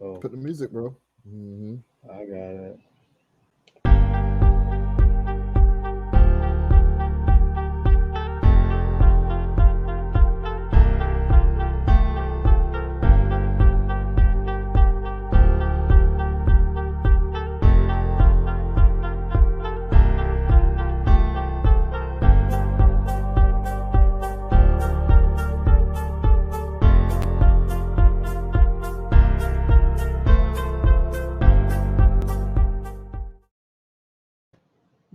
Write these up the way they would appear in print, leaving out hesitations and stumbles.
Oh, Put the music, bro. Mm-hmm. I got it.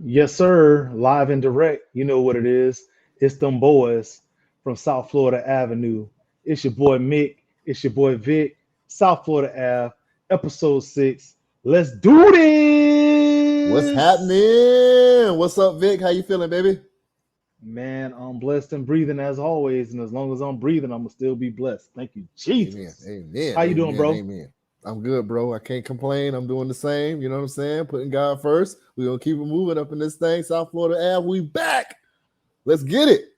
Yes, sir. Live and direct. You know what it is. It's them boys from South Florida Avenue. It's your boy Mick. It's your boy Vic. South Florida Ave, episode 6. Let's do What's this. happening? What's up, Vic? How you feeling, baby? Man, I'm blessed and breathing as always. And as long as I'm breathing, I'm going to still be blessed. Thank you, Amen. Jesus. Amen. How you doing, Amen. bro? Amen. I'm good, bro. I can't complain. I'm doing the same. You know what I'm saying? Putting God first. We're going to keep it moving up in this thing. South Florida Ave, we back. Let's get it.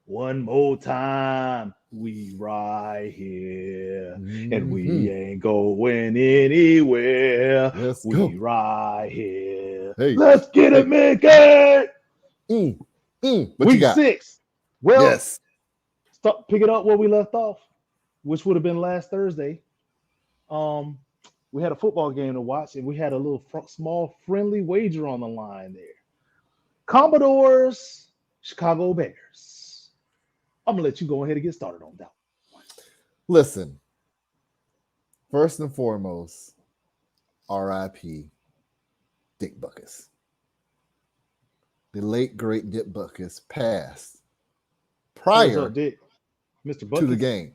One more time, we right here, and we ain't going anywhere. Let's We go. right here. Hey, Let's get hey. it, Mickey. What you Week got? 6. Well, Yes. pick it up where we left off, which would have been last Thursday. Um, we had a football game to watch, and we had a little small friendly wager on the line there. Commodores, Chicago Bears. I'm gonna let you go ahead and get started on that. Listen, first and foremost, R.I.P. Dick Buckus. The late, great Dick Buckus passed What's prior up, Dick? Mr. to the Buckets? game.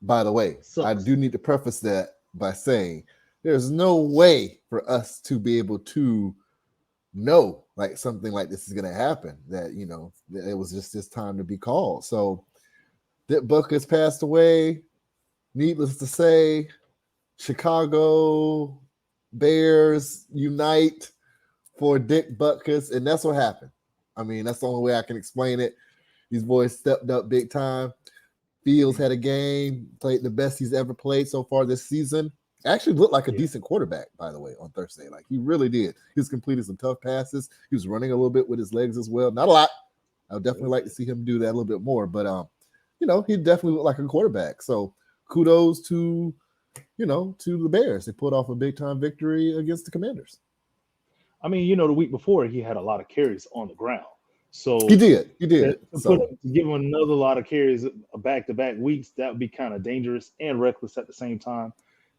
By the way, I Sucks. do need to preface that by saying there's no way for us to be able to know like something like this is going to happen, that, you know, it was just this time to be called. So Dick Buckus passed away. Needless to say, Chicago Bears unite for Dick Butkus, and that's what happened. I mean, that's the only way I can explain it. These boys stepped up big time. Fields had a game, played the best he's ever played so far this season. Actually looked like a decent quarterback, by the way, on Thursday. Like, he really did. He was completing some tough passes. He was running a little bit with his legs as well. Not a lot. I would definitely like to see him do that a little bit more. But, you know, he definitely looked like a quarterback. So kudos to, you know, to the Bears. They pulled off a big-time victory against the Commanders. I mean, you know, the week before he had a lot of carries on the ground. So He did. to give him another lot of carries back-to-back weeks, that would be kind of dangerous and reckless at the same time.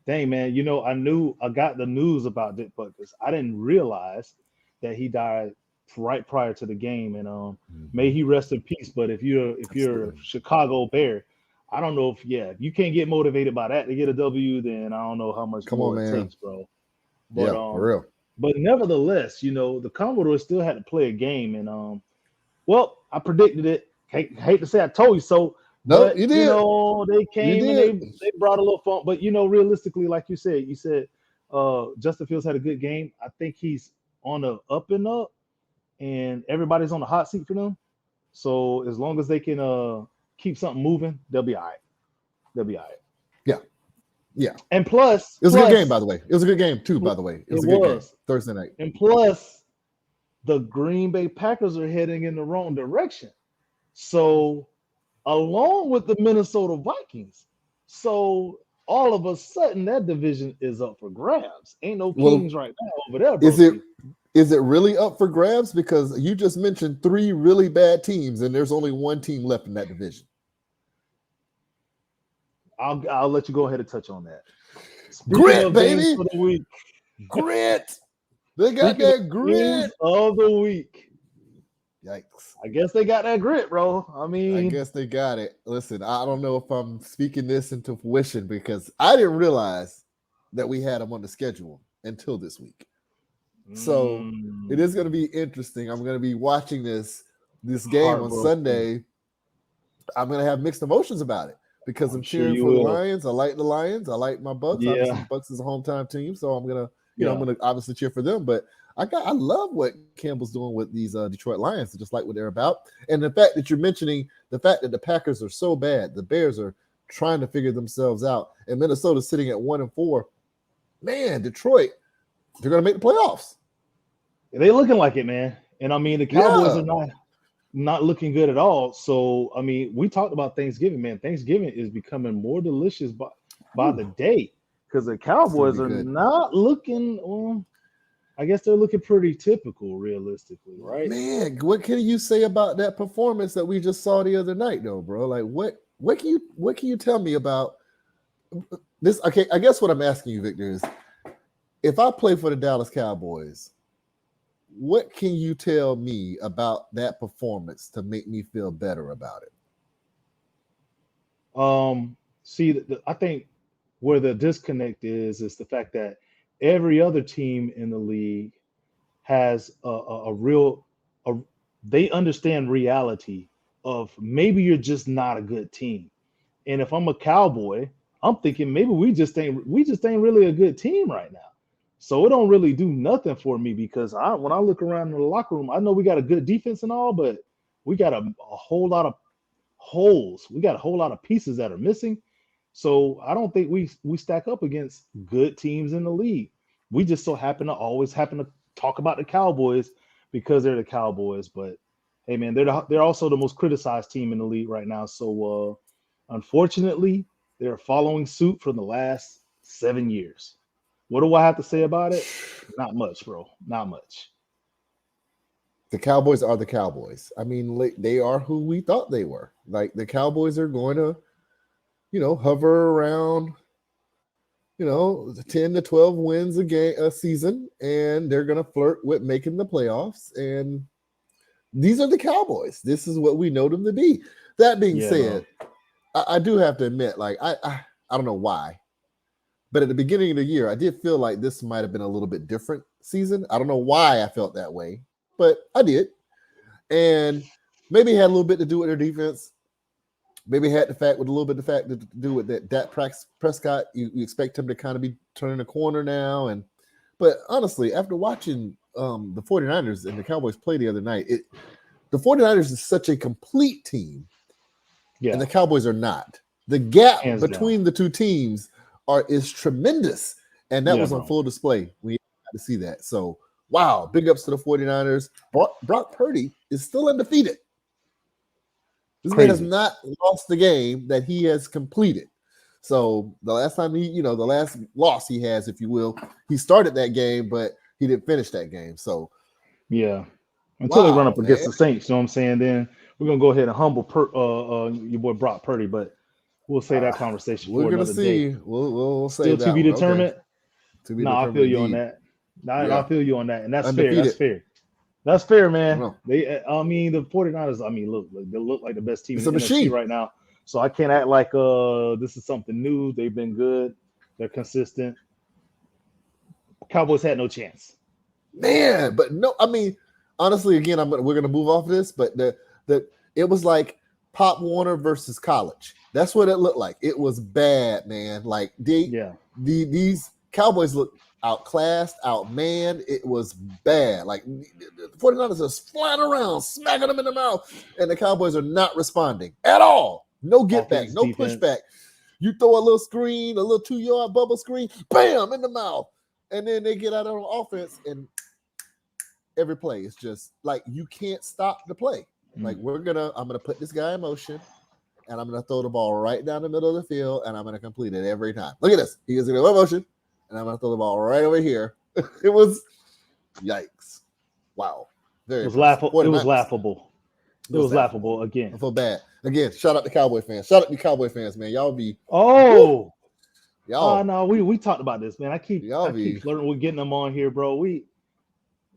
Dang, man, you know, I got the news about Dick Butkus. I didn't realize that he died right prior to the game, and may he rest in peace. But if you're a Chicago Bear, I don't know if you can't get motivated by that to get a W, then I don't know how much more it takes, bro. But for real. But nevertheless, you know, the Commodores still had to play a game, and well, I predicted it. Hate to say I told you so. No, But you did. You know, they came and they brought a little fun. But you know, realistically, like you said, Justin Fields had a good game. I think he's on the up and up, and everybody's on the hot seat for them. So as long as they can keep something moving, they'll be all right. They'll be all right. Yeah. And plus, it was a good game, by the way. It was a good game too, by the way. It was a good game. Thursday night. And plus, the Green Bay Packers are heading in the wrong direction. So, along with the Minnesota Vikings. So, all of a sudden, that division is up for grabs. Ain't no Kings right now over there, bro. Is it really up for grabs? Because you just mentioned 3 really bad teams, and there's only one team left in that division. I'll let you go ahead and touch on that. Grit, baby. For the week. Grit. They got that grit of the week. Yikes. I guess they got that grit, bro. I guess they got it. Listen, I don't know if I'm speaking this into fruition because I didn't realize that we had them on the schedule until this week. So it is going to be interesting. I'm going to be watching this game on Sunday. I'm going to have mixed emotions about it because I'm cheering for the Lions. I like the Lions. I like my Bucks. Yeah. Obviously, Bucks is a hometown team, so I'm going to, I'm going to obviously cheer for them. But I love what Campbell's doing with these Detroit Lions. I just like what they're about. And the fact that you're mentioning the fact that the Packers are so bad, the Bears are trying to figure themselves out, and Minnesota's sitting at 1-4. man, Detroit, they're going to make the playoffs. They looking like it, man. And I mean, the Cowboys Yeah. are not looking good at all. So I mean, we talked about Thanksgiving, man. Thanksgiving is becoming more delicious by the Ooh, day because the it's going to Cowboys be are good. not looking. Well, I guess they're looking pretty typical, realistically, right? Man, what can you say about that performance that we just saw the other night, though, bro? Like, what can you tell me about this? Okay, I guess what I'm asking you, Victor, is if I play for the Dallas Cowboys, what can you tell me about that performance to make me feel better about it? See, I think where the disconnect is the fact that every other team in the league has a real a, they understand reality of maybe you're just not a good team. And if I'm a Cowboy, I'm thinking maybe we just ain't really a good team right now. So it don't really do nothing for me because when I look around in the locker room, I know we got a good defense and all, but we got a whole lot of holes. We got a whole lot of pieces that are missing. So I don't think we stack up against good teams in the league. We just so happen to talk about the Cowboys because they're the Cowboys. But hey, man, they're also the most criticized team in the league right now. So unfortunately, they're following suit for the last 7 years. What do I have to say about it? Not much, bro. Not much. The Cowboys are the Cowboys. I mean, they are who we thought they were. Like the Cowboys are going to, hover around, 10 to 12 wins a season, and they're going to flirt with making the playoffs. And these are the Cowboys. This is what we know them to be. That being Yeah, said, bro. I do have to admit, like I don't know why, but at the beginning of the year, I did feel like this might have been a little bit different season. I don't know why I felt that way, but I did. And maybe it had a little bit to do with their defense. Maybe it had a little bit of the fact to do with that Dak Prescott. You expect him to kind of be turning the corner now. But honestly, after watching the 49ers and the Cowboys play the other night, the 49ers is such a complete team and Yeah, the Cowboys are not. The gap hands down. between the two teams is tremendous. And that Yeah, was on bro. full display. We got to see that. So, wow, big ups to the 49ers. Brock Purdy is still undefeated. This man has Crazy. not lost the game that he has completed. So the last time the last loss he has, if you will, he started that game, but he didn't finish that game. So, Yeah. Until they run wow, up against man. the Saints, you know what I'm saying? Then we're gonna go ahead and humble your boy Brock Purdy, but we'll say that conversation We're for gonna another day. see. We'll Still save to that be one. Okay, determined. to be No, I determined feel you on indeed. that. No, I Yeah, feel you on that, and that's fair. That's undefeated. fair. That's fair, I don't man. know. I mean, the 49ers, I mean, look, like, they look like the best team It's in a the NFC machine, right now. So I can't act like this is something new. They've been good. They're consistent. Cowboys had no chance. man. But no, I mean, honestly, again, we're gonna move off of this, but the it was like Pop Warner versus college. That's what it looked like. It was bad, man. Like Yeah. these Cowboys look outclassed, outmanned. It was bad. Like the 49ers are flying around, smacking them in the mouth, and the Cowboys are not responding at all. No get back, Offense, no defense. pushback. You throw a little screen, a little 2 yard bubble screen, bam, in the mouth. And then they get out on offense, and every play is just like you can't stop the play. Like Mm, I'm gonna put this guy in motion, and I'm gonna throw the ball right down the middle of the field, and I'm gonna complete it every time. Look at this. He is gonna go in motion, and I'm gonna throw the ball right over here. It was yikes. Wow. Very impressive. it was 49ers. laughable. It It was was laughable. laughable again. I feel bad. Again, shout out to Cowboy fans. Shout out to Cowboy fans, man. Y'all be woo, Oh, y'all, no, we talked about this, man. y'all I keep be flirting with getting them on here, bro.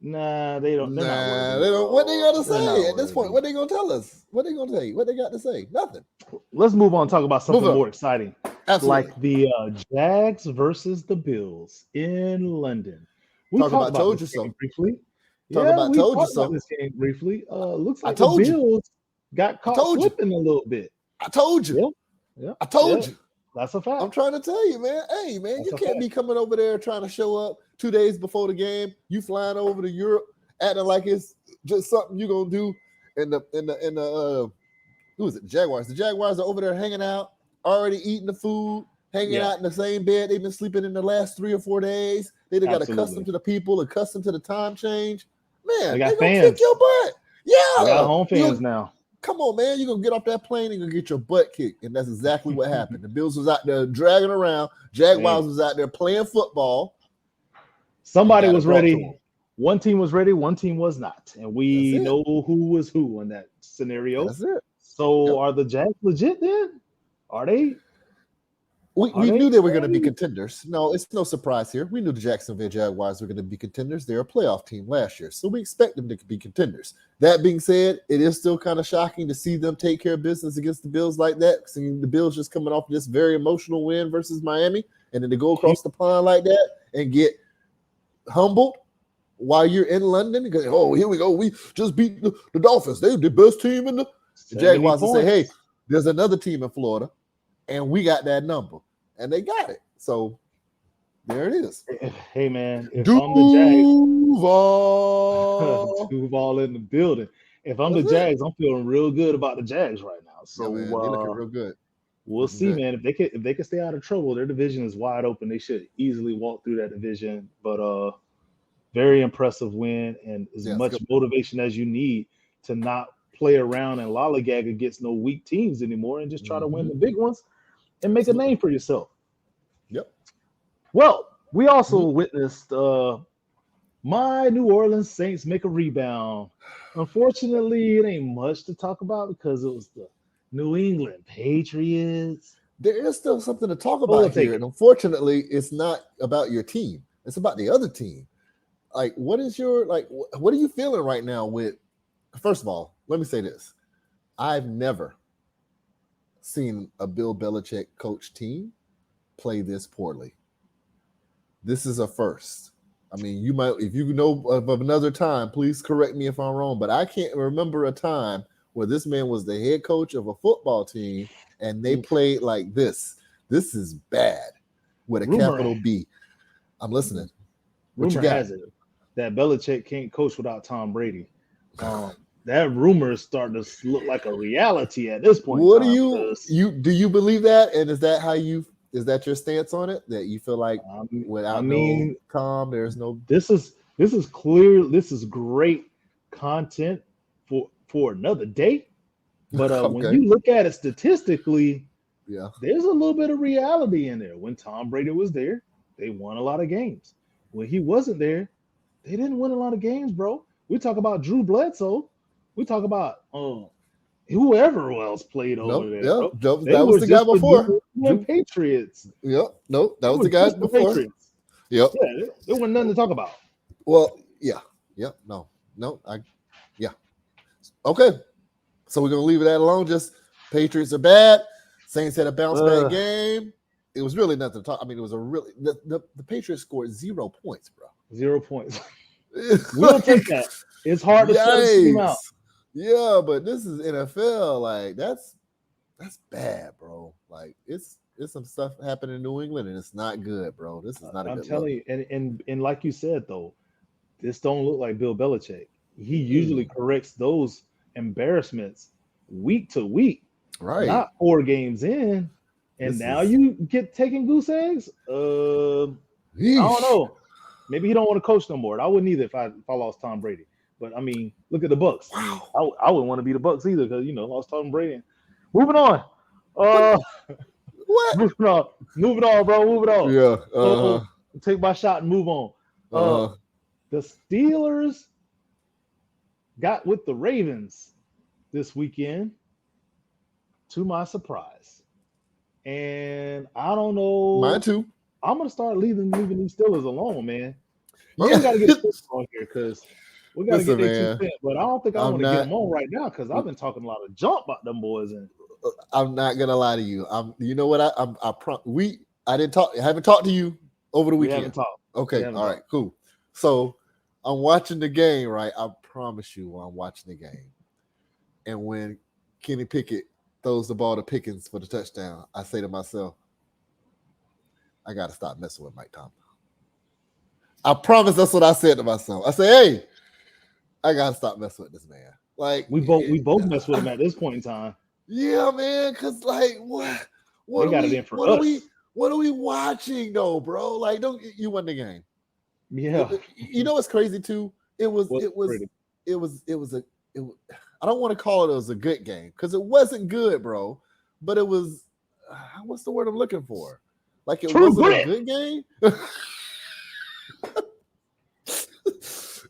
Nah, they don't. They're not nah, worthy, they don't what they bro. gonna They're not say at this point? worthy. What they gonna tell us? What they gonna tell you? What they got to say? Nothing. Let's move on and talk about Move something on. more exciting, Absolutely. like the Jags versus the Bills in London. We Talk talked about about told this you game so. briefly. Talk Yeah, about we told you talked about so. this game briefly. Looks I like the told you. Bills got I caught told you. slipping a little bit. I told you. Yeah, yeah, I told yeah. you. That's a I'm fact. trying to tell you, man. Hey, man, That's you a can't fact. be coming over there trying to show up 2 days before the game. You flying over to Europe, acting like it's just something you gonna do. In the who is it? The Jaguars. The Jaguars are over there hanging out, already eating the food, hanging out in the same bed they've been sleeping in the last 3 or 4 days. They got accustomed to the people, accustomed to the time change. Man, They they're got gonna fans. kick your butt. Yeah, They got home fans now. Come on, man. You're gonna get off that plane and gonna get your butt kicked. And that's exactly what happened. The Bills was out there dragging around. Jaguars was out there playing football. Somebody was ready. One team was ready, one team was not. And we know who was who in that scenario. That's it. So are the Jags legit then? Are they? We knew they were going to be contenders. No, it's no surprise here. We knew the Jacksonville Jaguars were going to be contenders. They're a playoff team last year, so we expect them to be contenders. That being said, it is still kind of shocking to see them take care of business against the Bills like that. Seeing the Bills just coming off this very emotional win versus Miami, and then to go across the pond like that and get humbled while you're in London. Because, oh, here we go. We just beat the Dolphins. They're the best team in the Jaguars. Will say, hey, there's another team in Florida, and we got that number. And they got it. So there it is. Hey, man. If I'm the Duval. Duval in the building. If I'm the Jags, I'm feeling real good about the Jags right now. So they're looking real good. We'll see, man. If they can stay out of trouble, their division is wide open. They should easily walk through that division. But very impressive win and as much motivation as you need to not play around and lollygag against no weak teams anymore and just try to win the big ones and make a name for yourself. Yep. Well, we also witnessed my New Orleans Saints make a rebound. Unfortunately, it ain't much to talk about because it was the New England Patriots. There is still something to talk about here. And unfortunately, it's not about your team. It's about the other team. Like, what are you feeling right now with, first of all, let me say this. I've never seen a Bill Belichick coach team play this poorly. This is a first. I mean, you might, if you know of another time, please correct me if I'm wrong, but I can't remember a time where this man was the head coach of a football team and they played like this. This is bad with a capital B. I'm listening. Rumor has it that Belichick can't coach without Tom Brady. That rumor is starting to look like a reality at this point. What do you believe that? And is that your stance on it? That you feel like without Tom, there's no. This is clear. This is great content for another day. But when you look at it statistically, there's a little bit of reality in there. When Tom Brady was there, they won a lot of games. When he wasn't there, they didn't win a lot of games, bro. We talk about Drew Bledsoe. We talk about whoever else played over there. Yeah, that was the guy before. Patriots. Yep. No, that was the guy before. Patriots. Yep. Yeah, there wasn't nothing to talk about. Well, yeah. Yep. No. Okay. So we're gonna leave it that alone. Just Patriots are bad. Saints had a bounce back game. It was really nothing to talk. I mean, it was a really the Patriots scored 0 points, bro. 0 points. We'll take that. It's hard to shut a team out. Yeah, but this is NFL. Like that's bad, bro. Like it's some stuff happening in New England, and it's not good, bro. This is not. I'm telling you, and like you said though, this don't look like Bill Belichick. He usually corrects those embarrassments week to week, right? Not 4 games in, and now you get taking goose eggs. I don't know. Maybe he don't want to coach no more. I wouldn't either if I lost Tom Brady. But I mean, look at the Bucks. Wow. I wouldn't want to be the Bucks either because lost Tom Brady. Moving on. What? Moving on, bro. Moving on. Yeah. Take my shot and move on. The Steelers got with the Ravens this weekend, to my surprise. And I don't know. Mine too. I'm gonna start leaving these Steelers alone, man. We gotta get this on here because we gotta get their 2 cents. But I don't think I want to get them on right now because I've been talking a lot of junk about them boys. And I'm not gonna lie to you. You know what? I haven't talked to you over the weekend. We haven't talked. Okay, all right, cool. So I'm watching the game, right? I promise you, I'm watching the game. And when Kenny Pickett throws the ball to Pickens for the touchdown, I say to myself, I got to stop messing with Mike Tomlin. I promise that's what I said to myself. I say, hey, I got to stop messing with this man. Like we both mess with him at this point in time. Yeah, man, because like what they got it in for us. What are we watching though, bro? Like, don't you won the game? Yeah. You know what's crazy too? It was What's it was pretty? it was it was a it, I don't want to call it was a good game because it wasn't good, bro. But it was what's the word I'm looking for? Like it True wasn't a grit. good game.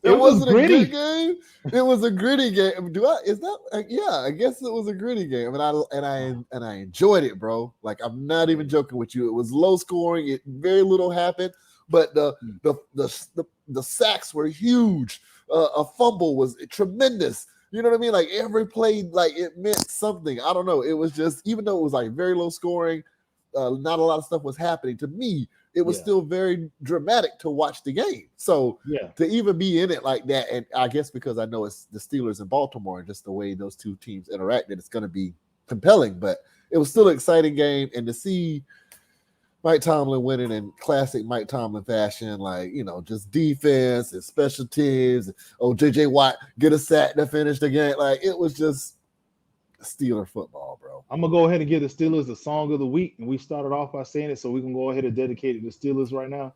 It It was wasn't a good gritty. game. It was a gritty game. Is that? Yeah, I guess it was a gritty game, and I enjoyed it, bro. Like I'm not even joking with you. It was low scoring. It very little happened, but the sacks were huge. A fumble was tremendous. You know what I mean? Like every play, like it meant something. I don't know. It was just even though it was like very low scoring, not a lot of stuff was happening. To me, it was still very dramatic to watch the game. So Yeah. to even be in it like that, and I guess because I know it's the Steelers and Baltimore and just the way those two teams interacted, it's going to be compelling. But it was still an exciting game, and to see Mike Tomlin winning in classic Mike Tomlin fashion, like just defense and special teams. Oh, JJ Watt get a sack to finish the game. Like it was just Steeler football, bro. I'm gonna go ahead and give the Steelers the song of the week, and we started off by saying it, so we can go ahead and dedicate it to Steelers right now.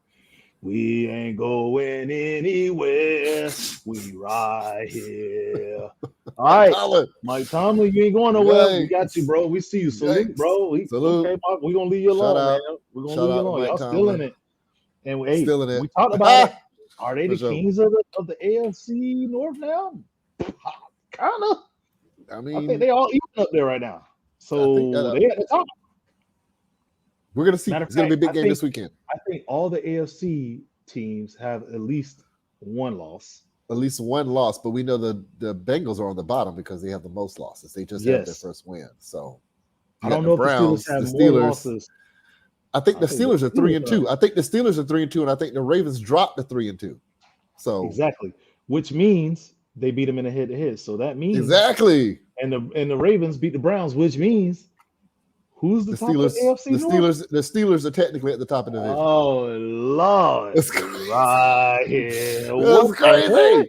We ain't going anywhere. We right here. All right, Mike Tomlin, you ain't going nowhere. We got you, bro. We see you. Salute, bro. Salute. Okay, Mark, we're gonna leave you alone, man. We're gonna leave you alone. Y'all still in it. And still in it. We talked about it. Are they For the sure. kings of the AFC North now? Kind of. I mean, I think they all even up there right now. So they at the top. We're gonna see. Matter of It's gonna be a fact, big game this weekend. I think all the AFC teams have at least one loss. At least one loss, but we know the Bengals are on the bottom because they have the most losses. They just had their first win. So I don't know if the Steelers have more losses. I think the Steelers are 3-2. I think the Steelers are 3-2, and I think the Ravens dropped to 3-2. So exactly, which means they beat them in a head-to-head. So that means exactly, and the Ravens beat the Browns, which means who's the top Steelers, of the AFC North? The Steelers are technically at the top of the division. Oh Lord, that's crazy. Right here. That's crazy.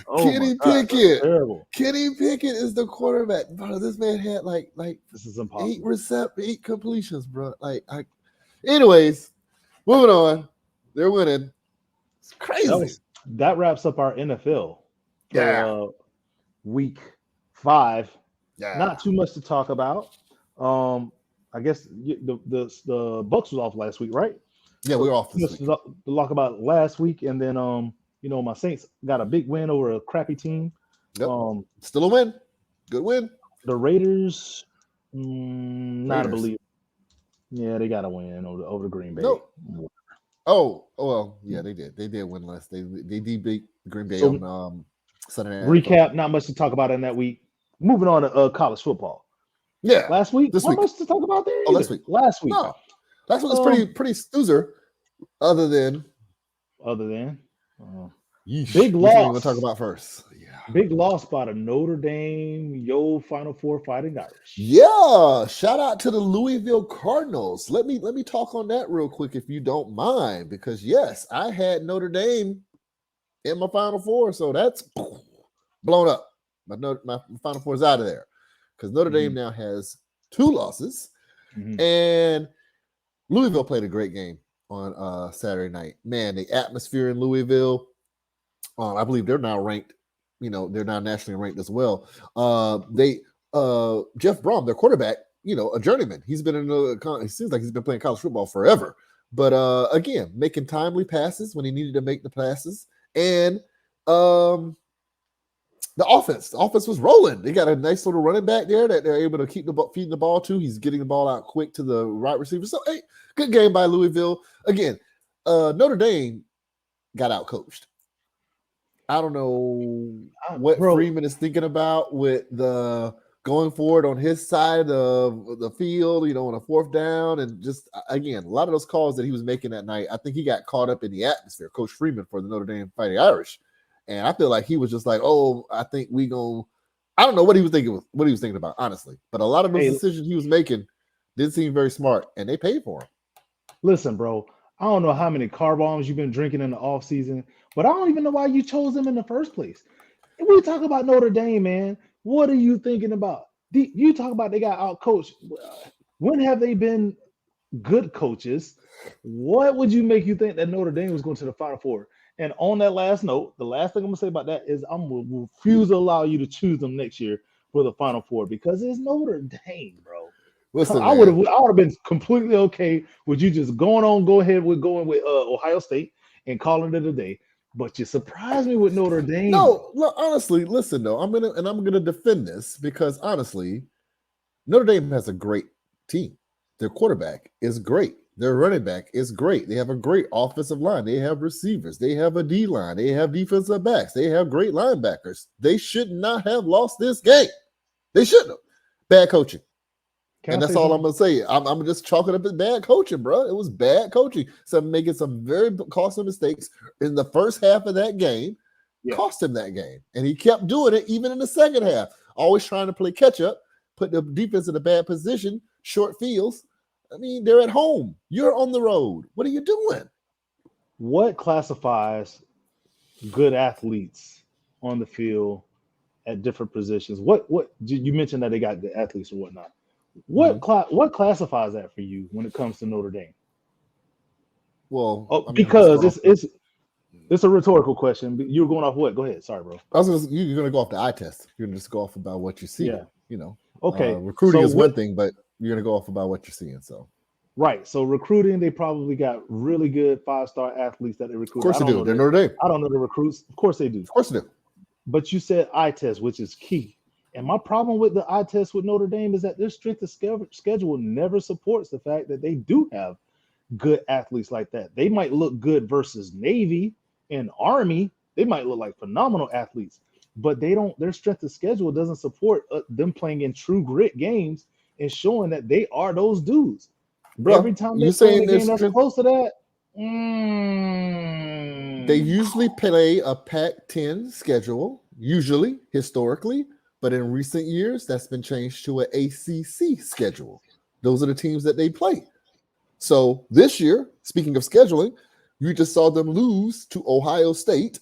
Oh Kenny God, Pickett. terrible. Kenny Pickett is the quarterback. Bro, this man had like this is impossible. 8 completions, bro. Anyways, moving on. They're winning. It's crazy. That wraps up our NFL for week 5. Yeah. Not too much to talk about. I guess the Bucks was off last week, right? Yeah, we were off this week. To talk about last week, and then my Saints got a big win over a crappy team. Yep. Still a win. Good win. The Raiders, not a believer. Yeah, they got a win over the Green Bay. Nope. Oh well, yeah, they did. They did win last. They did beat Green Bay on Sunday night. Recap. Not much to talk about in that week. Moving on to college football. Yeah, last week. This week. Much to talk about there. Oh, last week. Last week. No, last week was pretty snoozer. Other than big loss. What we'll talk about first. Yeah. Big loss by the Notre Dame Final Four Fighting Irish. Yeah, shout out to the Louisville Cardinals. Let me talk on that real quick if you don't mind, because yes, I had Notre Dame in my Final Four, so that's blown up. My Final Four is out of there because Notre Dame now has 2 losses, and Louisville played a great game on Saturday night. Man, the atmosphere in Louisville, I believe they're now ranked. They're now nationally ranked as well. Jeff Brom, their quarterback, a journeyman. He's been it seems like he's been playing college football forever. But again, making timely passes when he needed to make the passes, and the offense was rolling. They got a nice little running back there that they're able to keep feeding the ball to. He's getting the ball out quick to the right receiver. So, hey, good game by Louisville. Again, Notre Dame got out coached. I don't know what Freeman is thinking about with the going forward on his side of the field, on a 4th down. And just, again, a lot of those calls that he was making that night, I think he got caught up in the atmosphere. Coach Freeman for the Notre Dame Fighting Irish. And I feel like he was just like, I think I don't know what he was thinking about, honestly. But a lot of those decisions he was making didn't seem very smart, and they paid for him. Listen, bro, I don't know how many car bombs you've been drinking in the offseason, but I don't even know why you chose them in the first place. If we talk about Notre Dame, man, what are you thinking about? You talk about they got out coached. When have they been good coaches, what would you make you think that Notre Dame was going to the Final Four? And on that last note, the last thing I'm gonna say about that is I'm gonna refuse to allow you to choose them next year for the Final Four because it's Notre Dame, bro. Listen, I man. would have been completely okay with you just go ahead with going with Ohio State and calling it a day. But you surprised me with Notre Dame, bro. No, look, honestly, listen though. I'm gonna defend this because honestly, Notre Dame has a great team. Their quarterback is great. Their running back is great. They have a great offensive line. They have receivers. They have a D line. They have defensive backs. They have great linebackers. They should not have lost this game. They shouldn't have. Bad coaching. Can I And that's say all I'm something? gonna say. I'm just chalking up as bad coaching, bro. It was bad coaching. So making some very costly mistakes in the first half of that game, Yeah. cost him that game. And he kept doing it even in the second half, always trying to play catch up, put the defense in a bad position, short fields. I mean, they're at home. You're on the road. What are you doing? What classifies good athletes on the field at different positions? What you mentioned that they got good athletes or whatnot. Mhm. What classifies that for you when it comes to Notre Dame? Well, Oh, I mean, I'm just because going off the. it's a rhetorical question. You're going off what? Go ahead. Sorry, bro. You're going to go off the eye test. You're going to just go off about what you see. Yeah. You know, Okay. recruiting So is one what? thing, but you're going to go off about what you're seeing. So, Right. So recruiting, they probably got really good 5-star athletes that they of recruited. course they do. They're Notre Dame. I don't know the recruits. Of course they do. Of course they do. But you said eye test, which is key. And my problem with the eye test with Notre Dame is that their strength of schedule never supports the fact that they do have good athletes like that. They might look good versus Navy and Army. They might look like phenomenal athletes, but they don't. Their strength of schedule doesn't support them playing in true grit games and showing that they are those dudes. Every Bro, time they you play in saying a game this? that's close to that, They usually play a Pac-10 schedule, usually historically, but in recent years that's been changed to an ACC schedule. Those are the teams that they play. So this year, speaking of scheduling, you just saw them lose to Ohio State,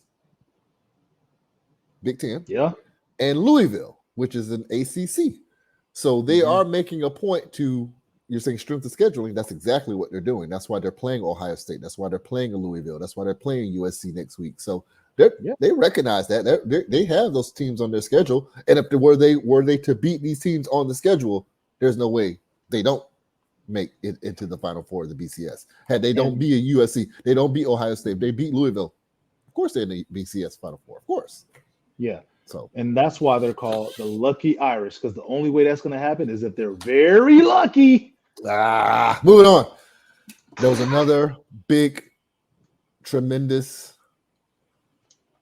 Big Ten, yeah. and Louisville, which is an ACC. So they Mhm. are making a point to, you're saying strength of scheduling. That's exactly what they're doing. That's why they're playing Ohio State. That's why they're playing Louisville. That's why they're playing USC next week. So Yeah. they recognize that they have those teams on their schedule. And if were they to beat these teams on the schedule, there's no way they don't make it into the Final Four of the BCS. Had they don't And beat a USC, they don't beat Ohio State, they beat Louisville. Of course, they're in the BCS Final Four. Of course. yeah. So And that's why they're called the lucky Irish, because the only way that's going to happen is if they're very lucky. moving on. There was another big, tremendous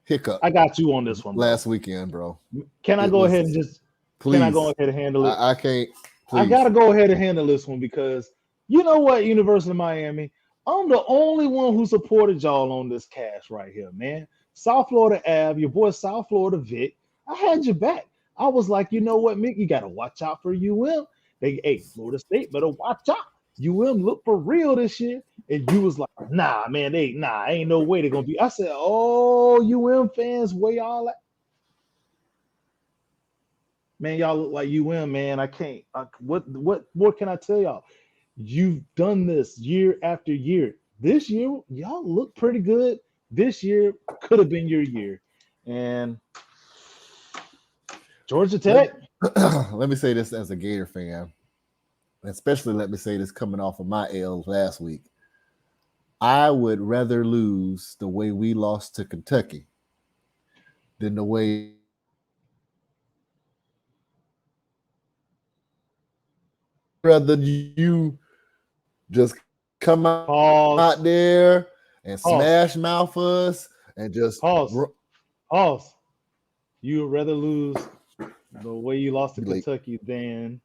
hiccup I got you on this one, bro. last weekend, bro. Can I It go ahead was and just can I go please. ahead and handle it? I can't. I Please. gotta go ahead and handle this one because you know what, University of Miami, I'm the only one who supported y'all on this cash right here, man. South Florida Ave, your boy South Florida Vic. I had your back. I was like, you know what, Mick, you gotta watch out for UM. Hey, Florida State better watch out. UM look for real this year. And you was like, nah, man, ain't no way they're gonna be. I said, oh, UM fans, where y'all at? Man, y'all look like UM, man. I can't. What more can I tell y'all? You've done this year after year. This year, y'all look pretty good. This year could have been your year. And Georgia let Tech, let me say this as a Gator fan, especially let me say this coming off of my L last week. I would rather lose the way we lost to Kentucky than the way rather you just come pause, out there and pause, smash mouth us and just pause, pause. You would rather lose the way you lost to be late. Kentucky than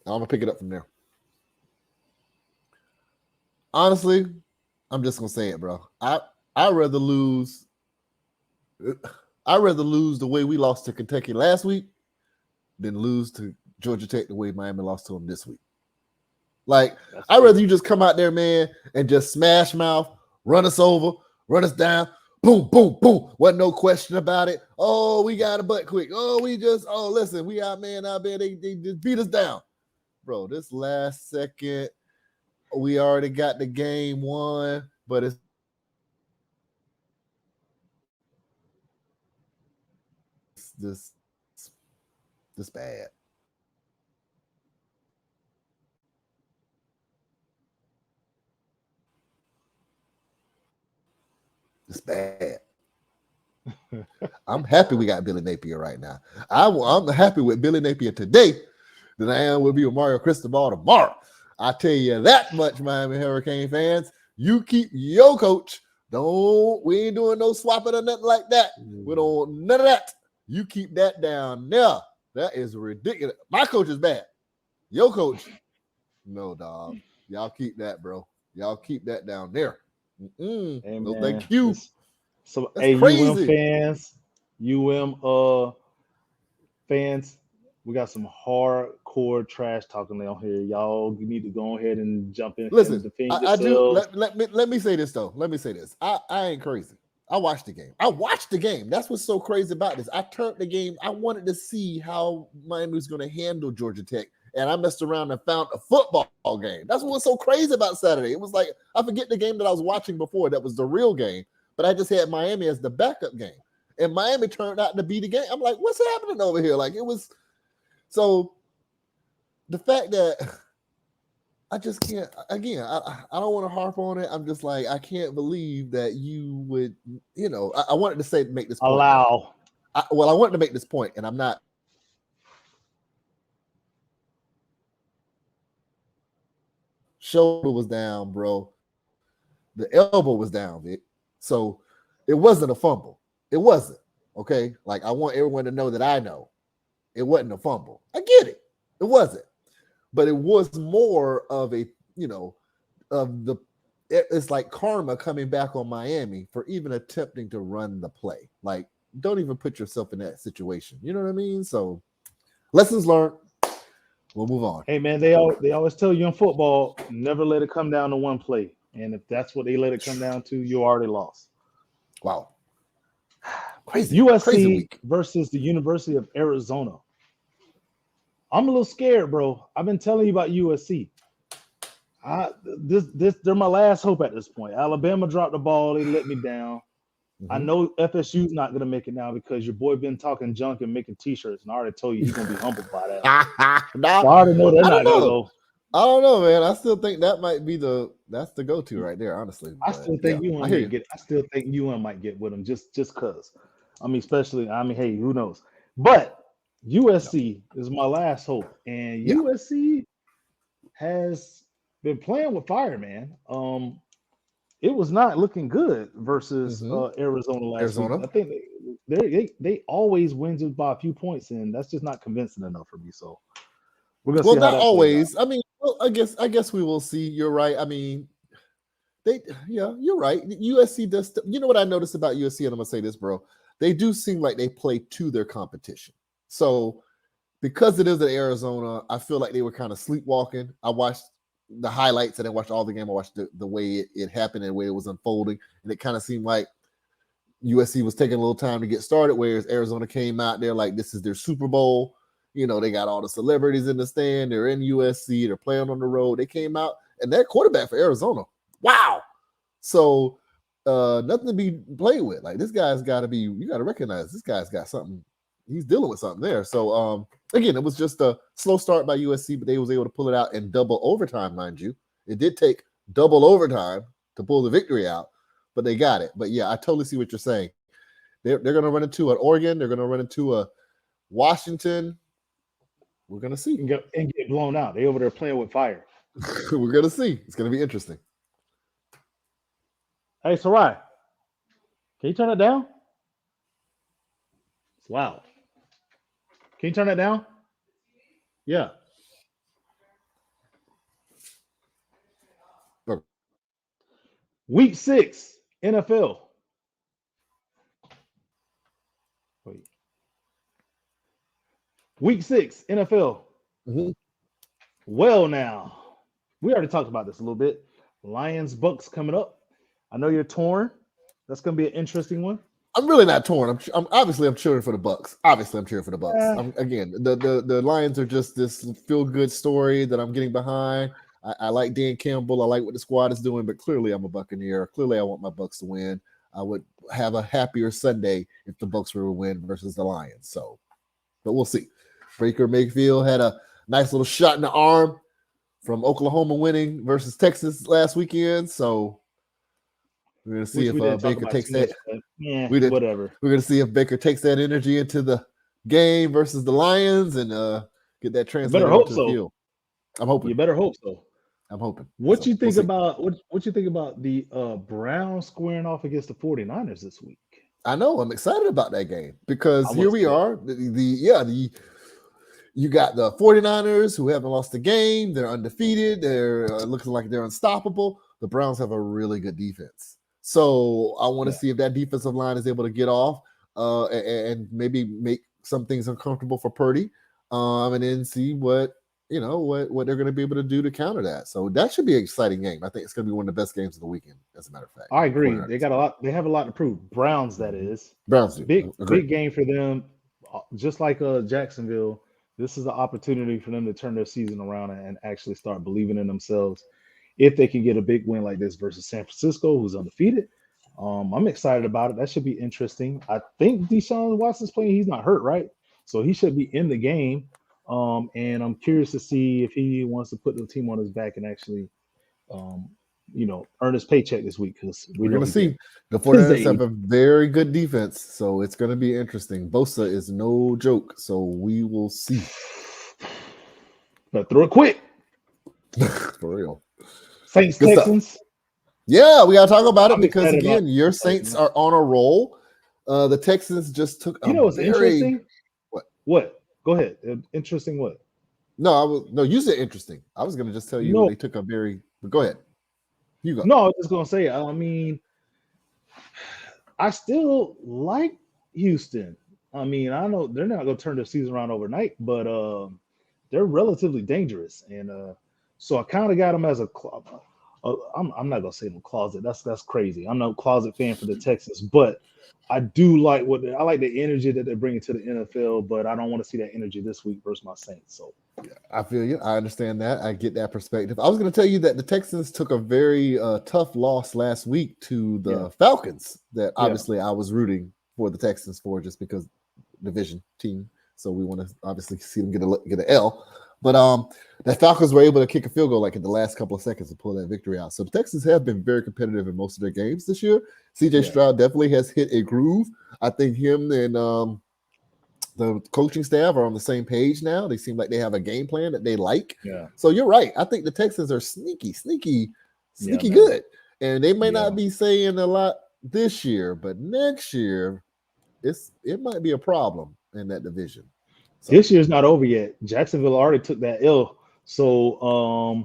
I'm gonna pick it up from there. Honestly, I'm just gonna say it, bro. I rather lose. I'd rather lose the way we lost to Kentucky last week than lose to Georgia Tech the way Miami lost to them this week. Like, that's I'd fair. rather you just come out there, man, and just smash mouth, run us over, run us down, boom, boom, boom. Wasn't no question about it. Oh, we got a butt quick. Listen, we out, man, out there. They just beat us down. Bro, this last second, we already got the game won, but it's this bad. It's bad. I'm happy we got Billy Napier right now. I'm happy with Billy Napier today than I am with Mario Cristobal tomorrow. I tell you that much, Miami Hurricane fans. You keep your coach. We ain't doing no swapping or nothing like that. We don't none of that. You keep that down there. That is ridiculous. My coach is bad. Your coach, no, dog. Y'all keep that, bro. Y'all keep that down there. Hey, No, man. thank you. So, That's hey, crazy. UM fans, we got some hardcore trash talking down here. Y'all, you need to go ahead and jump in Listen, and defend I do. yourselves. Let me say this though. Let me say this. I ain't crazy. I watched the game. That's what's so crazy about this. I turned the game. I wanted to see how Miami was going to handle Georgia Tech, and I messed around and found a football game. That's what's so crazy about Saturday. It was like I forget the game that I was watching before. That was the real game, but I just had Miami as the backup game, and Miami turned out to be the game. I'm like, what's happening over here? Like it was. So the fact that I just can't. Again, I don't want to harp on it. I'm just like I can't believe that you would. I wanted to make this point. Allow. I wanted to make this point, and I'm not. Shoulder was down, bro. The elbow was down, Vic. So it wasn't a fumble. It wasn't. Okay. Like I want everyone to know that I know it wasn't a fumble. I get it. It wasn't. But it was more of a, it's like karma coming back on Miami for even attempting to run the play. Like, don't even put yourself in that situation. You know what I mean? So, lessons learned. We'll move on. Hey, man, they always tell you in football, never let it come down to one play. And if that's what they let it come down to, you already lost. Wow. Crazy. USC Crazy week. versus the University of Arizona. I'm a little scared, bro. I've been telling you about USC. They're my last hope at this point. Alabama dropped the ball. They let me down. Mm-hmm. I know FSU's not going to make it now because your boy been talking junk and making T-shirts, and I already told you he's going to be humbled by that. So I already know they're not going to go. I don't know, man. I still think that might be that's the go-to right there, honestly. I still think UM might get. I still think UM might get with them just because. I mean, hey, who knows? But USC is my last hope, and USC has been playing with fire, man. It was not looking good versus Arizona last week. I think they always wins by a few points, and that's just not convincing enough for me. So we're gonna see how not that always. I mean, I guess we will see. You're right. I mean, you're right. USC does. You know what I noticed about USC, and I'm gonna say this, bro. They do seem like they play to their competition. So because it is at Arizona, I feel like they were kind of sleepwalking. I watched the highlights. I didn't watch all the game. I watched the way it happened and the way it was unfolding. And it kind of seemed like USC was taking a little time to get started, whereas Arizona came out there like this is their Super Bowl. They got all the celebrities in the stand. They're in USC. They're playing on the road. They came out, and they're quarterback for Arizona. Wow. So nothing to be played with. Like this guy's got to be, you got to recognize this guy's got something. He's dealing with something there. So again, it was just a slow start by USC, but they was able to pull it out in double overtime, mind you. It did take double overtime to pull the victory out, but they got it. But yeah, I totally see what you're saying. They're going to run into an Oregon. They're going to run into a Washington. We're going to see. And get blown out. They over there playing with fire. We're going to see. It's going to be interesting. Hey, Sarai, can you turn it down? It's loud. Can you turn that down? Yeah. Okay. Week 6, NFL. Wait. Week 6, NFL. Mm-hmm. Well, now, we already talked about this a little bit. Lions, Bucks coming up. I know you're torn. That's gonna be an interesting one. I'm really not torn. I'm cheering for the Bucks. Obviously, I'm cheering for the Bucks. Uh, Again, the Lions are just this feel good story that I'm getting behind. I like Dan Campbell. I like what the squad is doing, but clearly I'm a Buccaneer. Clearly, I want my Bucks to win. I would have a happier Sunday if the Bucks were to win versus the Lions. So, but we'll see. Baker Mayfield had a nice little shot in the arm from Oklahoma winning versus Texas last weekend. So we're gonna see which we didn't if talk Baker about takes too much, that. but yeah, We did. whatever. We're gonna see if Baker takes that energy into the game versus the Lions and get that You better translated hope onto the so. field. I'm hoping. You better hope so. I'm hoping. What So you we'll think see. about what you think about the Browns squaring off against the 49ers this week? I know. I'm excited about that game because I here was we too. are. You got the 49ers who haven't lost a game. They're undefeated. They're looking like they're unstoppable. The Browns have a really good defense. So I want to Yeah. see if that defensive line is able to get off and maybe make some things uncomfortable for Purdy, and then see what they're going to be able to do to counter that. So that should be an exciting game. I think it's going to be one of the best games of the weekend, as a matter of fact. I agree. 49ers. They got a lot. They have a lot to prove. Browns, that is. Browns do. Agree. Big game for them. Just like Jacksonville, this is the opportunity for them to turn their season around and actually start believing in themselves. If they can get a big win like this versus San Francisco, who's undefeated, I'm excited about it. That should be interesting. I think Deshaun Watson's playing. He's not hurt, right? So he should be in the game. And I'm curious to see if he wants to put the team on his back and actually, um, earn his paycheck this week because we We're know going to he see. can. The 49ers have a very good defense, so it's going to be interesting. Bosa is no joke, so we will see. But throw it quick. For real. Saints, Good Texans. Stuff. Yeah, we got to talk about it I'm because, excited again, about your Saints are on a roll. The Texans just took a what's interesting? What? What? Go ahead. Interesting what? No, you said interesting. I was going to just tell you No. they took a very – but go ahead. You go. No, I was just going to say, I mean, I still like Houston. I mean, I know they're not going to turn their season around overnight, but they're relatively dangerous. And so I kind of got them as I'm not going to say them closet. That's crazy. I'm not a closet fan for the Texans, but I do like I like the energy that they're bringing to the NFL, but I don't want to see that energy this week versus my Saints. So I feel you. I understand that. I get that perspective. I was going to tell you that the Texans took a very tough loss last week to the Falcons that obviously I was rooting for the Texans for just because division team. So we want to obviously see them get an L. But the Falcons were able to kick a field goal like in the last couple of seconds to pull that victory out. So the Texans have been very competitive in most of their games this year. CJ Stroud definitely has hit a groove. I think him and the coaching staff are on the same page now. They seem like they have a game plan that they like. Yeah. So you're right. I think the Texans are sneaky good. And they may not be saying a lot this year, but next year it might be a problem in that division. So, this year's not over yet. Jacksonville already took that L. So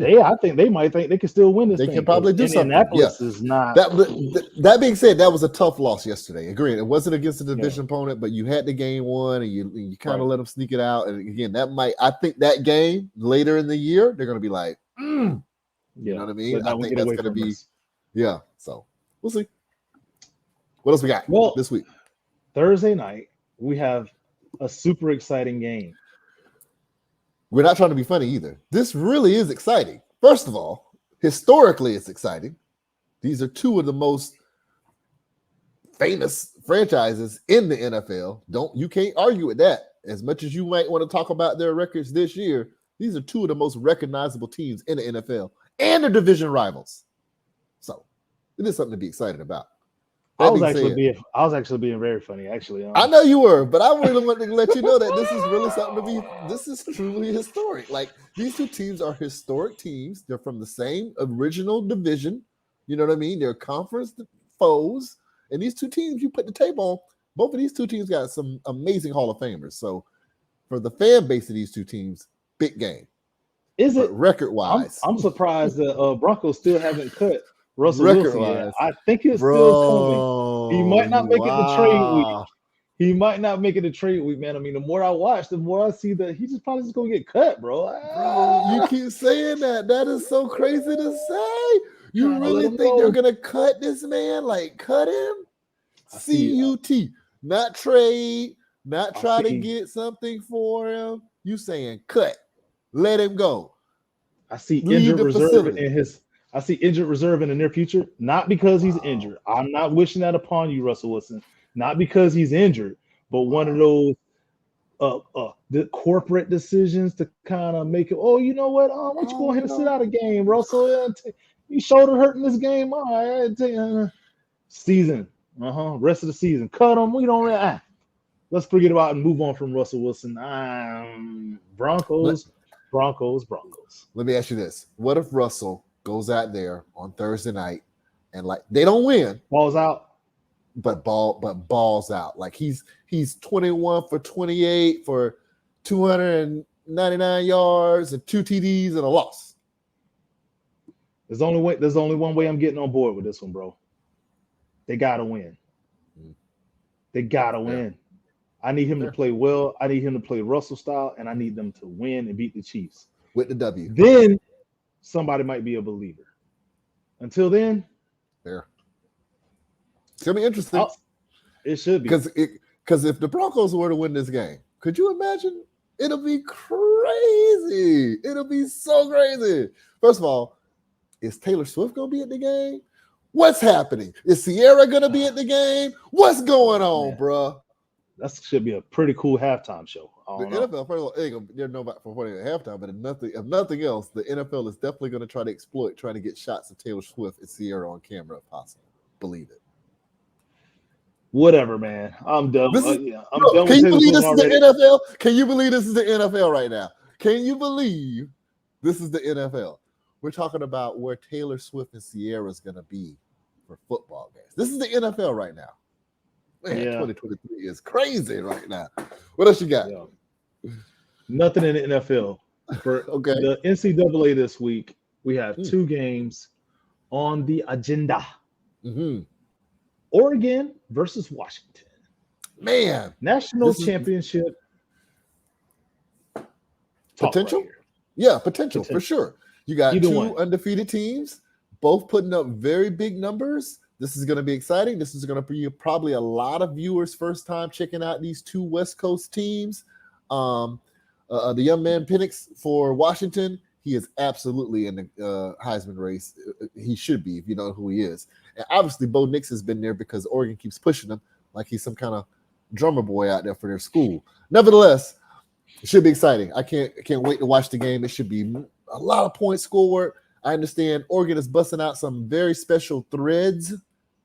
I think they might think they can still win this thing. They can probably do something. Indianapolis is not. That being said, that was a tough loss yesterday. Agreed. It wasn't against a division opponent, but you had the game won, and you kind of let them sneak it out. And again, I think that game later in the year, they're going to be like, you know what I mean? I think that's going to be, So we'll see. What else we got this week? Thursday night, we have a super exciting game. We're not trying to be funny either. This really is exciting. First of all, historically, it's exciting. These are two of the most famous franchises in the NFL. You can't argue with that. As much as you might want to talk about their records this year, these are two of the most recognizable teams in the NFL and their division rivals. So it is something to be excited about. I was actually being very funny, actually. I know you were, but I really wanted to let you know that this is really this is truly historic. Like, these two teams are historic teams. They're from the same original division. You know what I mean? They're conference foes. And these two teams, you put the tape on, both of these two teams got some amazing Hall of Famers. So for the fan base of these two teams, big game. Is it record-wise? I'm surprised the Broncos still haven't cut Russell Wilson yet. I think it's still coming. He might not make it the trade week. He might not make it a trade week, man. I mean, the more I watch, the more I see that he's probably just gonna get cut, bro. You keep saying that. That is so crazy to say. You trying to let really him think they're go. gonna cut this man? Like cut him? I see. CUT, not trade, not I try to see. get something for him. You saying cut? Let him go. I see Leave injured the reserve facility. in his. I see injured reserve in the near future. Not because he's Wow. injured. I'm not wishing that upon you, Russell Wilson. Not because he's injured, but one of Wow. those the corporate decisions to kind of make it. Oh, you know what? Why don't you go Oh, ahead you and sit know. out a game, Russell? You shoulder hurting this game. All right, season. Rest of the season. Cut him. We don't. Let's forget about and move on from Russell Wilson. Let, Broncos, Broncos, Broncos. let me ask you this: what if Russell goes out there on Thursday night and like they don't win, Balls out. but balls out? Like he's 21 for 28 for 299 yards and 2 TDs and a loss. There's only one way I'm getting on board with this one, bro. They gotta win. Mm. They gotta Fair, win. I need him to fair. play well. I need him to play Russell style, and I need them to win and beat the Chiefs. With the W. Then somebody might be a believer. Until then, Fair. It's gonna be interesting I'll, it should be. because if the Broncos were to win this game, could you imagine? It'll be crazy. It'll be so crazy. First of all, is Taylor Swift gonna be at the game? What's happening? Is Sierra gonna be at the game? What's going on, Man, bruh? that should be a pretty cool halftime show. I The don't know. NFL, first of all, ain't gonna, there's no for 40 at halftime, but if nothing else, the NFL is definitely going to try to exploit trying to get shots of Taylor Swift and Sierra on camera if possible. Believe it. Whatever, man. I'm done. This is Yeah, I'm done can with you Taylor believe Swift this is the already. NFL? Can you believe this is the NFL right now? Can you believe this is the NFL? We're talking about where Taylor Swift and Sierra is going to be for football games. This is the NFL right now. Man, Yeah, 2023 is crazy right now. What else you got? yeah. Nothing in the NFL. For Okay. the NCAA this week, we have Mm. two games on the agenda. Mm-hmm. Oregon versus Washington. Man, National this is championship talk right potential. here. Yeah, potential for Potential. sure. You got Either two one. undefeated teams, both putting up very big numbers. This is going to be exciting. This is going to be probably a lot of viewers' first time checking out these two West Coast teams. The young man Penix for Washington, he is absolutely in the Heisman race. He should be if you know who he is. And obviously, Bo Nix has been there because Oregon keeps pushing him like he's some kind of drummer boy out there for their school. Nevertheless, it should be exciting. I can't wait to watch the game. It should be a lot of points scored. I understand Oregon is busting out some very special threads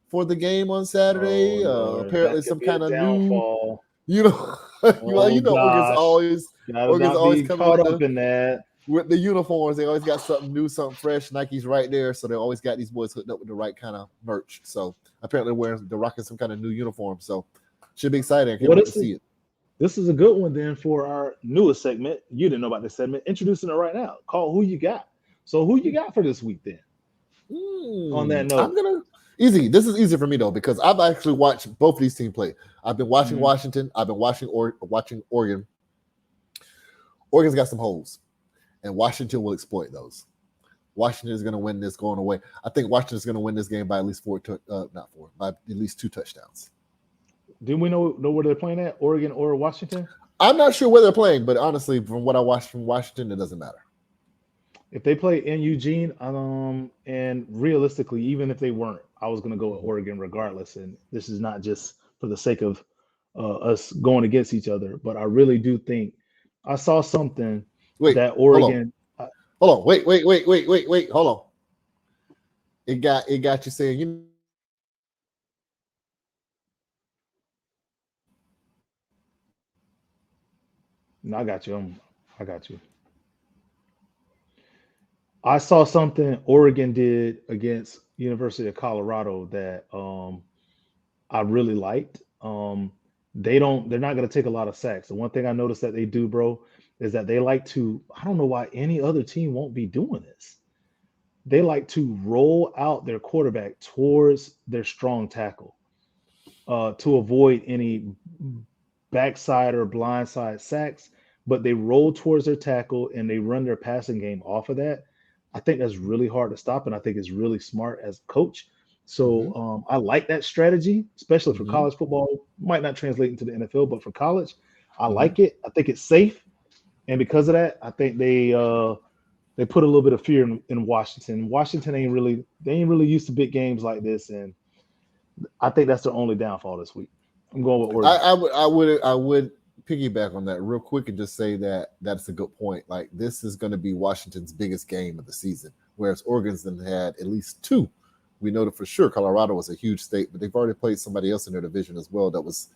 for the game on Saturday. Oh Lord, Apparently, that could some be a kind of new, downfall. you know, Oh gosh, gotta Oregon's not always be coming caught up in that. with the uniforms. They always got something new, something fresh. Nike's right there, so they always got these boys hooked up with the right kind of merch. So apparently, they're rocking some kind of new uniform. So should be exciting. I can't Well, wait to see it. this is a good one then for our newest segment. You didn't know about this segment. Introducing it right now. Call Who You Got. So who you got for this week then? On that I'm note, gonna easy. This is easy for me though because I've actually watched both of these teams play. I've been watching Mhm. Washington. I've been watching Oregon. Oregon's got some holes, and Washington will exploit those. Washington is going to win this going away. I think Washington is going to win this game by at least by at least 2 touchdowns. do we know where they're playing at? Oregon or Washington? I'm not sure where they're playing, but honestly, from what I watched from Washington, it doesn't matter. If they play in Eugene, and realistically, even if they weren't, I was going to go with Mhm. Oregon regardless. And this is not just for the sake of us going against each other, but I really do think I saw something Wait, that hold on, Oregon. hold on, wait, hold on. It got you saying you. No, I got you. I got you. I saw something Oregon did against University of Colorado that I really liked. They're not going to take a lot of sacks. The one thing I noticed that they do, bro, is that they like to. I don't know why any other team won't be doing this. They like to roll out their quarterback towards their strong tackle to avoid any backside or blindside sacks. But they roll towards their tackle and they run their passing game off of that. I think that's really hard to stop, and I think it's really smart as a coach. So Mm-hmm. I like that strategy, especially for Mm-hmm. college football. Might not translate into the NFL, but for college, I Mm-hmm. like it. I think it's safe, and because of that, I think they put a little bit of fear in Washington. Washington ain't really used to big games like this, and I think that's their only downfall this week. I'm going with I, Oregon. I would I would I would piggyback on that real quick and just say that that's a good point. Like this is going to be Washington's biggest game of the season, whereas Oregon's then had at least two. We know that for sure. Colorado was a huge state, but they've already played somebody else in their division as well. That was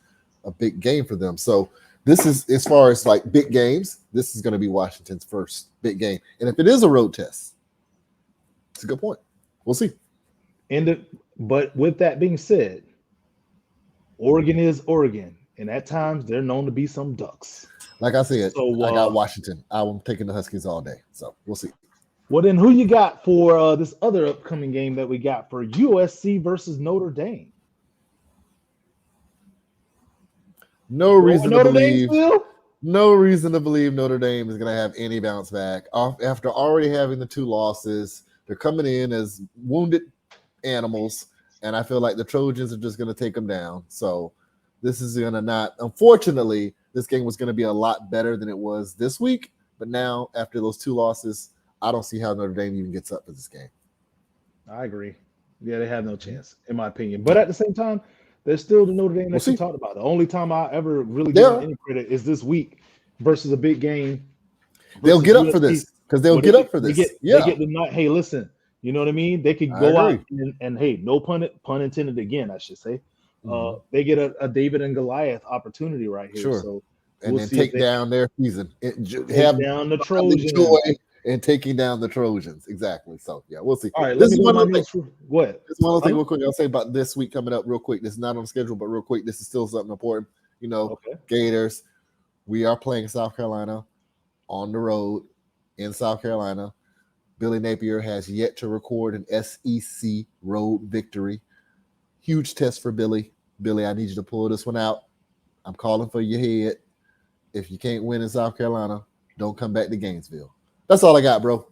a big game for them. So this is as far as like big games. This is going to be Washington's first big game, and if it is a road test, it's a good point. We'll see. But with that being said, Oregon is Oregon, and at times they're known to be some ducks. Like I said, So, I got Washington. I'm taking the Huskies all day. So we'll see. well, then who you got for this other upcoming game that we got for USC versus Notre Dame? No You going with reason to Notre Dame believe. still? No reason to believe Notre Dame is going to have any bounce back after already having the two losses. They're coming in as wounded animals, and I feel like the Trojans are just going to take them down. So this is going to not. Unfortunately, this game was going to be a lot better than it was this week. But now, after those two losses, I don't see how Notre Dame even gets up for this game. I agree. Yeah, they have no chance, in my opinion. But at the same time, they're still the Notre Dame We'll that you see. talked about. The only time I ever really give them Yeah, any credit is this week versus a big game they'll versus get up for USC. this because they'll Where get up for this. they Yeah, get the not. Hey, listen, you know what I mean? They could I go out agree. and hey, no pun intended again, I should say. Mm-hmm. They get a David and Goliath opportunity right here. Sure. So And we'll then see if take they down their season. take Have down the the Trojans. joy in taking down the Trojans. Exactly. So yeah, we'll see. All right, let This me is go to one my of the things. notes. Go ahead. This is one of the things Huh? real quick. I'll say about this week coming up real quick. This is not on the schedule, but real quick, this is still something important. You know, Okay. Gators. We are playing South Carolina on the road in South Carolina. Billy Napier has yet to record an SEC road victory. Huge test for Billy. Billy, I need you to pull this one out. I'm calling for your head. If you can't win in South Carolina, don't come back to Gainesville. That's all I got, bro.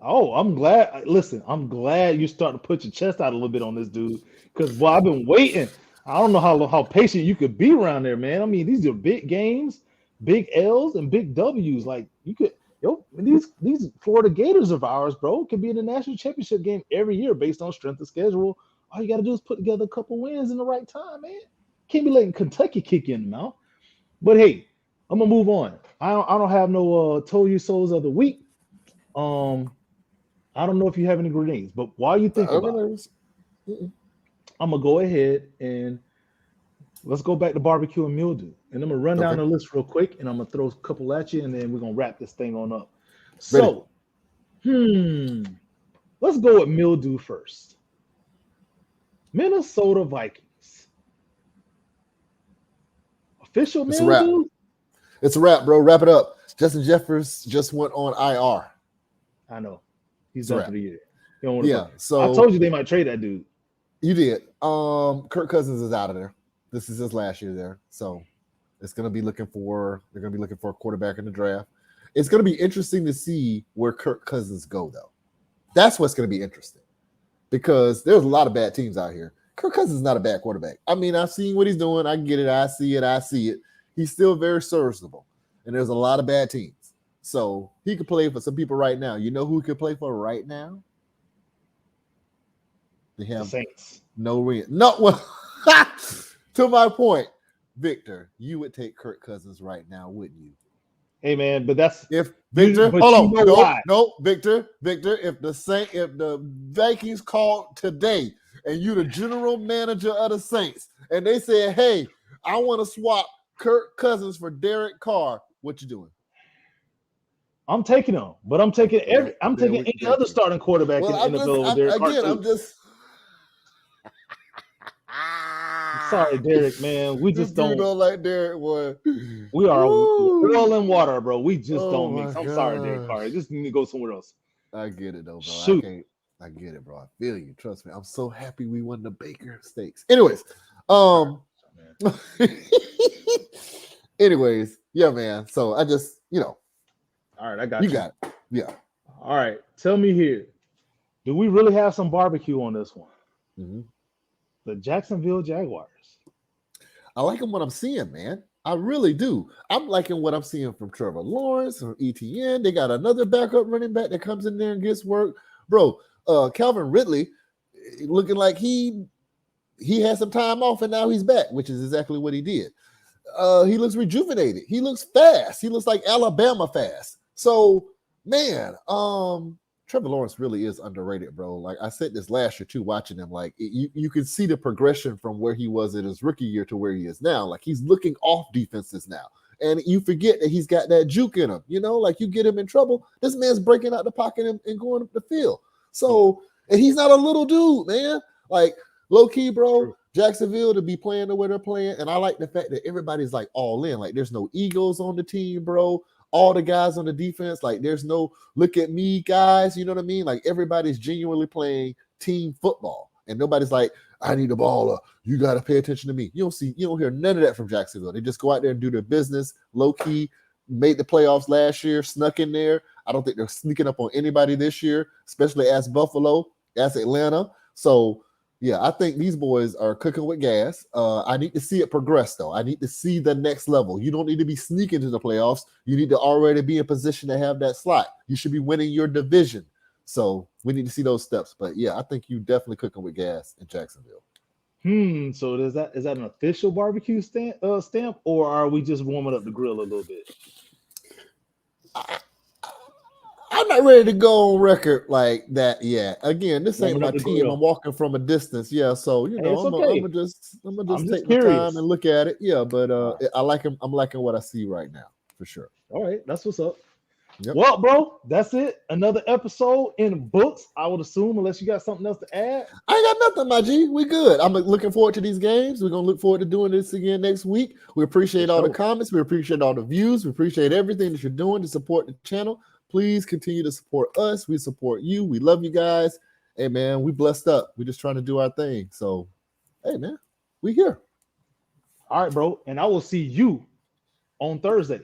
Oh, I'm glad. Listen, I'm glad you starting to put your chest out a little bit on this dude. Because boy, I've been waiting. I don't know how patient you could be around there, man. I mean, these are big games, big L's and big W's. Like you could, these Florida Gators of ours, bro, could be in the national championship game every year based on strength of schedule. All you got to do is put together a couple wins in the right time, man. Can't be letting Kentucky kick you in the mouth. But hey, I'm gonna move on. I don't have no told you souls of the week. Um, I don't know if you have any grenades, but while you think about it, I'm gonna go ahead and let's go back to barbecue and mildew, and I'm gonna run down Okay. the list real quick, and I'm gonna throw a couple at you, and then we're gonna wrap this thing on up. Ready. So, let's go with mildew first. Minnesota Vikings official It's a wrap. mildew. It's a wrap, bro. Wrap it up. Justin Jeffers just went on IR. I know he's It's a done wrap. for the year. He don't want to Yeah. play. I So told you they might trade that dude. you did. Kirk Cousins is out of there. This is his last year there. So it's gonna be looking for they're gonna be looking for a quarterback in the draft. It's gonna be interesting to see where Kirk Cousins go, though. That's what's gonna be interesting. Because there's a lot of bad teams out here. Kirk Cousins is not a bad quarterback. I mean, I've seen what he's doing. I get it. I see it. He's still very serviceable. And there's a lot of bad teams. So he could play for some people right now. You know who he could play for right now? They The have Saints. no ring. No, well, to my point, Victor, you would take Kirk Cousins right now, wouldn't you? Hey man, but that's If Victor, but hold you on, know no, why. no, Victor, if the Vikings called today and you the general manager of the Saints and they said, hey, I want to swap Kirk Cousins for Derek Carr, what you doing? I'm taking him, but I'm taking There we any thank other you. starting quarterback Well, in the NFL over I'm Derek Carr again, too. I'm just I'm sorry, Derek, man. We this just dude don't. don't like Derek, boy. We are Woo! oil and water, bro. We just Oh don't my mix. I'm sorry, Derek Carr. gosh. You just need to go somewhere else. I get it though, bro. Shoot. I get it, bro. I feel you. Trust me. I'm so happy we won the Baker Stakes. Anyways, Man. anyways, yeah, man. So I just, All right, I got you you. got it. Yeah. All right, tell me here. Do we really have some barbecue on this one? Mhm. The Jacksonville Jaguars. I like what I'm seeing, man. I really do. I'm liking what I'm seeing from Trevor Lawrence, from ETN. They got another backup running back that comes in there and gets work. Bro, Calvin Ridley looking like he had some time off and now he's back, which is exactly what he did. He looks rejuvenated. He looks fast. He looks like Alabama fast. So, man, Trevor Lawrence really is underrated, bro. Like I said this last year too, watching him, like you can see the progression from where he was in his rookie year to where he is now. Like he's looking off defenses now. And you forget that he's got that juke in him, like you get him in trouble. This man's breaking out the pocket and going up the field. So, and he's not a little dude, man. Like low key, bro. True. Jacksonville to be playing the way they're playing. And I like the fact that everybody's like all in. Like there's no egos on the team, bro. All the guys on the defense, like there's no look at me guys. You know what I mean? Like everybody's genuinely playing team football. And nobody's like, I need the ball. You got to pay attention to me. You don't hear none of that from Jacksonville. They just go out there and do their business, low key, made the playoffs last year, snuck in there. I don't think they're sneaking up on anybody this year, especially as Buffalo, as Atlanta. So, yeah, I think these boys are cooking with gas. I need to see it progress, though. I need to see the next level. You don't need to be sneaking to the playoffs. You need to already be in position to have that slot. You should be winning your division. So we need to see those steps. But, yeah, I think you definitely cooking with gas in Jacksonville. So is that an official barbecue stamp, or are we just warming up the grill a little bit? I'm not ready to go on record like that yet. Again, this ain't Warming my up the team. grill. I'm walking from a distance. Yeah, so Hey, it's I'm okay. gonna just I'm just take my time curious. and look at it. Yeah, but All right. I like him. I'm liking what I see right now for sure. All right, that's what's up. Yep. Well, bro, that's it. Another episode in books, I would assume, unless you got something else to add. I ain't got nothing, my G. We good. I'm looking forward to these games. We're gonna look forward to doing this again next week. We appreciate For all the sure. comments. We appreciate all the views. We appreciate everything that you're doing to support the channel. Please continue to support us. We support you. We love you guys. Hey man, we blessed up. We're just trying to do our thing. So, hey man, we here. All right, bro. And I will see you on Thursday.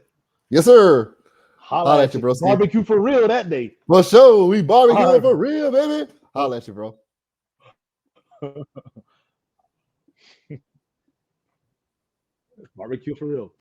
Yes, sir. Holla at you, you. bro. Barbecue for real that day. For sure. We barbecue All right. for real, baby. Holla at you, bro. Barbecue for real.